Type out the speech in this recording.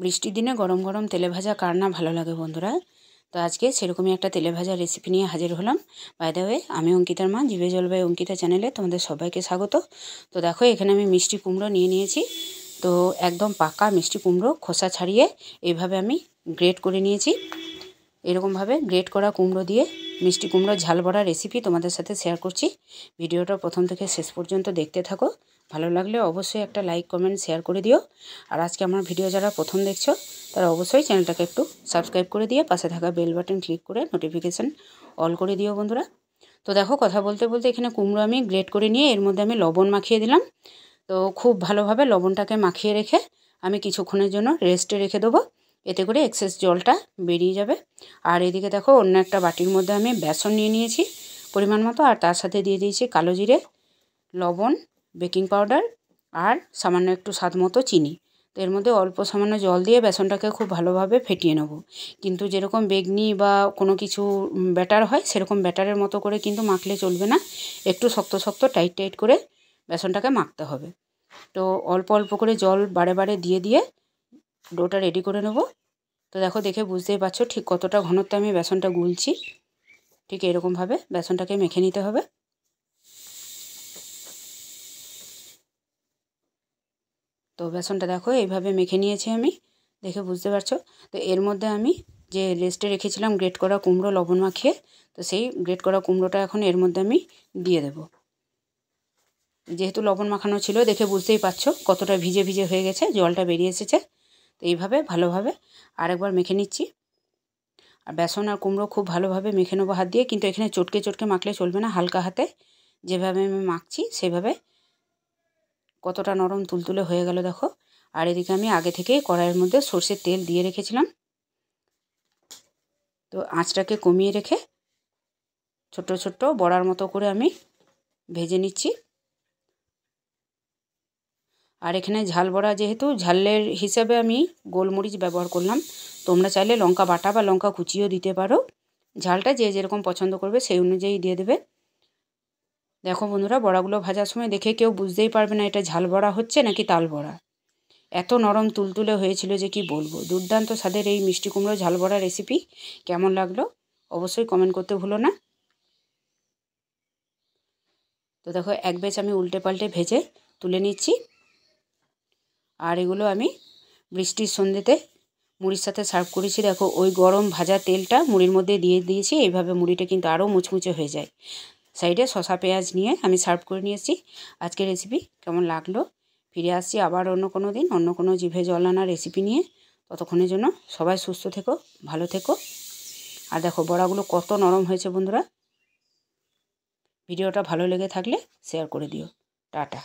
বৃষ্টির দিনে গরম গরম তেলে ভাজা কার না ভালো লাগে বন্ধুরা। তো আজকে সেরকমই একটা তেলে ভাজা রেসিপি নিয়ে হাজির হলাম। বাই দ্য ওয়ে, আমি অঙ্কিতার মা, জিভে জল বাই অঙ্কিতা চ্যানেলে তোমাদের সবাইকে স্বাগত। তো দেখো, এখানে আমি মিষ্টি কুমড়ো নিয়ে নিয়েছি। তো একদম পাকা মিষ্টি কুমড়ো, খোসা ছাড়িয়ে এইভাবে আমি গ্রেট করে নিয়েছি। এরকমভাবে গ্রেট করা কুমড়ো দিয়ে মিষ্টি কুমড়োর ঝাল বড়া রেসিপি তোমাদের সাথে শেয়ার করছি। ভিডিওটা প্রথম থেকে শেষ পর্যন্ত দেখতে থাকো। ভালো লাগলে অবশ্যই একটা লাইক কমেন্ট শেয়ার করে দিও। আর আজকে আমার ভিডিও যারা প্রথম দেখছো তারা অবশ্যই চ্যানেলটাকে একটু সাবস্ক্রাইব করে দিয়ে পাশে থাকা বেল বাটন ক্লিক করে নোটিফিকেশান অল করে দিও বন্ধুরা। তো দেখো, কথা বলতে বলতে এখানে কুমড়ো আমি গ্রেট করে নিয়ে এর মধ্যে আমি লবণ মাখিয়ে দিলাম। তো খুব ভালোভাবে লবণটাকে মাখিয়ে রেখে আমি কিছুক্ষণের জন্য রেস্টে রেখে দেবো। এতে করে এক্সেস জলটা বেরিয়ে যাবে। আর এদিকে দেখো, অন্য একটা বাটির মধ্যে আমি বেসন নিয়ে নিয়েছি পরিমাণ মতো, আর তার সাথে দিয়ে দিয়েছি কালো জিরে, লবণ, বেকিং পাউডার আর সামান্য একটু স্বাদ মতো চিনি। তো এর মধ্যে অল্প সামান্য জল দিয়ে বেসনটাকে খুব ভালোভাবে ফেটিয়ে নেব। কিন্তু যেরকম বেগনি বা কোনো কিছু ব্যাটার হয় সেরকম ব্যাটারের মতো করে কিন্তু মাখলে চলবে না। একটু শক্ত শক্ত টাইট টাইট করে বেসনটাকে মাখতে হবে। তো অল্প অল্প করে জল বারে বারে দিয়ে দিয়ে ডোটা রেডি করে নেব। তো দেখো, দেখে বুঝতেই পারছো ঠিক কতটা ঘনত্বে আমি বেসনটা গুলছি। ঠিক এরকমভাবে বেসনটাকে মেখে নিতে হবে। তো বেসনটা দেখো এইভাবে মেখে নিয়েছি আমি, দেখে বুঝতে পারছো। তো এর মধ্যে আমি যে রেস্টে রেখেছিলাম গ্রেট করা কুমড়ো লবণ মাখিয়ে, তো সেই গ্রেট করা কুমড়োটা এখন এর মধ্যে আমি দিয়ে দেব। যেহেতু লবণ মাখানো ছিল, দেখে বুঝতেই পারছো কতটা ভিজে ভিজে হয়ে গেছে, জলটা বেরিয়ে এসেছে। তো এইভাবে ভালোভাবে আরেকবার মেখে নিচ্ছি। আর বেসন আর কুমড়ো খুব ভালোভাবে মেখে নেবো হাত দিয়ে, কিন্তু এখানে চটকে চটকে মাখলে চলবে না, হালকা হাতে যেভাবে আমি মাখছি সেভাবে। কতটা নরম তুলতুলে হয়ে গেল দেখো। আর এদিকে আমি আগে থেকেই কড়াইয়ের মধ্যে সরষের তেল দিয়ে রেখেছিলাম। তো আঁচটাকে কমিয়ে রেখে ছোট্ট ছোট্ট বড়ার মতো করে আমি ভেজে নিচ্ছি। আর এখানে ঝাল বড়া, যেহেতু ঝালের হিসাবে আমি গোলমরিচ ব্যবহার করলাম, তোমরা চাইলে লঙ্কা বাটা বা লঙ্কা কুচিও দিতে পারো। ঝালটা যে যেরকম পছন্দ করবে সেই অনুযায়ী দিয়ে দেবে। দেখো বন্ধুরা, বড়াগুলো ভাজার সময় দেখে কেউ বুঝতেই পারবে না এটা ঝাল বড়া হচ্ছে নাকি তাল বড়া। এত নরম তুলতুলে হয়েছিল যে কি বলবো। দুর্দান্ত স্বাদের এই মিষ্টি কুমড়ো ঝাল বড়া রেসিপি কেমন লাগলো অবশ্যই কমেন্ট করতে ভুলো না। তো দেখো, এক ব্যাচ আমি উল্টে পাল্টে ভেজে তুলে নিচ্ছি। আর এগুলো আমি বৃষ্টির সন্ধ্যেতে মুড়ির সাথে সার্ভ করেছি। দেখো, ওই গরম ভাজা তেলটা মুড়ির মধ্যে দিয়ে দিয়েছি। এইভাবে মুড়িটা কিন্তু আরও মুচমুচে হয়ে যায়। সাইডে শসা পেঁয়াজ নিয়ে আমি সার্ভ করে নিয়েছি। আজকের রেসিপি কেমন লাগলো, ফিরে আসছি আবার অন্য কোনো দিন অন্য কোনো জিভে জল আনা রেসিপি নিয়ে। ততক্ষণের জন্য সবাই সুস্থ থেকো, ভালো থেকো। আর দেখো বড়াগুলো কত নরম হয়েছে বন্ধুরা। ভিডিওটা ভালো লেগে থাকলে শেয়ার করে দিও। টাটা।